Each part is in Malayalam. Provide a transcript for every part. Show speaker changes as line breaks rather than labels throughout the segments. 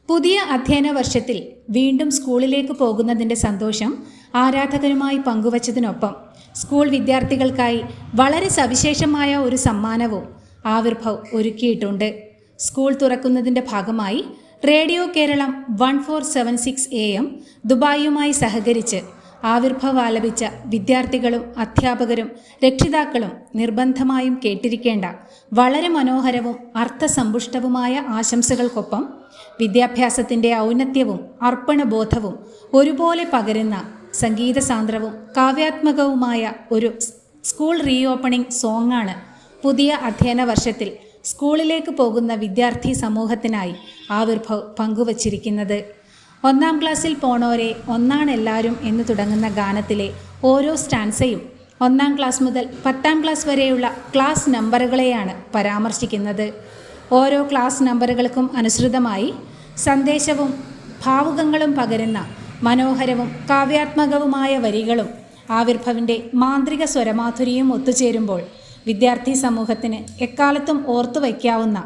പുതിയ അധ്യയന വർഷത്തിൽ വീണ്ടും സ്കൂളിലേക്ക് പോകുന്നതിൻ്റെ സന്തോഷം ആരാധകരുമായി പങ്കുവച്ചതിനൊപ്പം സ്കൂൾ വിദ്യാർത്ഥികൾക്കായി വളരെ സവിശേഷമായ ഒരു സമ്മാനവും ആവിർഭവ് ഒരുക്കിയിട്ടുണ്ട്. സ്കൂൾ തുറക്കുന്നതിൻ്റെ ഭാഗമായി റേഡിയോ കേരളം 1476 AM ദുബായിയുമായി സഹകരിച്ച് ആവിർഭവ് ആലപിച്ച വിദ്യാർത്ഥികളും അധ്യാപകരും രക്ഷിതാക്കളും നിർബന്ധമായും കേട്ടിരിക്കേണ്ട വളരെ മനോഹരവും അർത്ഥസമ്പുഷ്ടവുമായ ആശംസകൾക്കൊപ്പം വിദ്യാഭ്യാസത്തിൻ്റെ ഔന്നത്യവും അർപ്പണബോധവും ഒരുപോലെ പകരുന്ന സംഗീതസാന്ദ്രവും കാവ്യാത്മകവുമായ ഒരു സ്കൂൾ റീഓപ്പണിംഗ് സോങ്ങാണ് പുതിയ അധ്യയന വർഷത്തിൽ സ്കൂളിലേക്ക് പോകുന്ന വിദ്യാർത്ഥി സമൂഹത്തിനായി ആവിർഭവ് പങ്കുവച്ചിരിക്കുന്നത്. 1ാം ക്ലാസ്സിൽ പോണോരെ ഒന്നാണെല്ലാവരും എന്ന് തുടങ്ങുന്ന ഗാനത്തിലെ ഓരോ സ്റ്റാൻസയും 1ാം ക്ലാസ് മുതൽ 10ാം ക്ലാസ് വരെയുള്ള ക്ലാസ് നമ്പറുകളെയാണ് പരാമർശിക്കുന്നത്. ഓരോ ക്ലാസ് നമ്പറുകൾക്കും അനുസൃതമായി സന്ദേശവും ഭാവുകങ്ങളും പകരുന്ന മനോഹരവും കാവ്യാത്മകവുമായ വരികളും ആവിർഭവിൻ്റെ മാന്ത്രിക സ്വരമാധുരിയും ഒത്തുചേരുമ്പോൾ വിദ്യാർത്ഥി സമൂഹത്തിന് എക്കാലത്തും ഓർത്തു വയ്ക്കാവുന്ന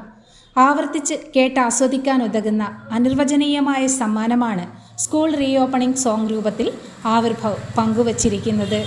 ആവർത്തിച്ച് കേട്ടാസ്വദിക്കാനുതകുന്ന അനിർവചനീയമായ സമ്മാനമാണ് സ്കൂൾ റീഓപ്പണിംഗ് സോങ് രൂപത്തിൽ ആവിർഭവ് പങ്കുവച്ചിരിക്കുന്നത്.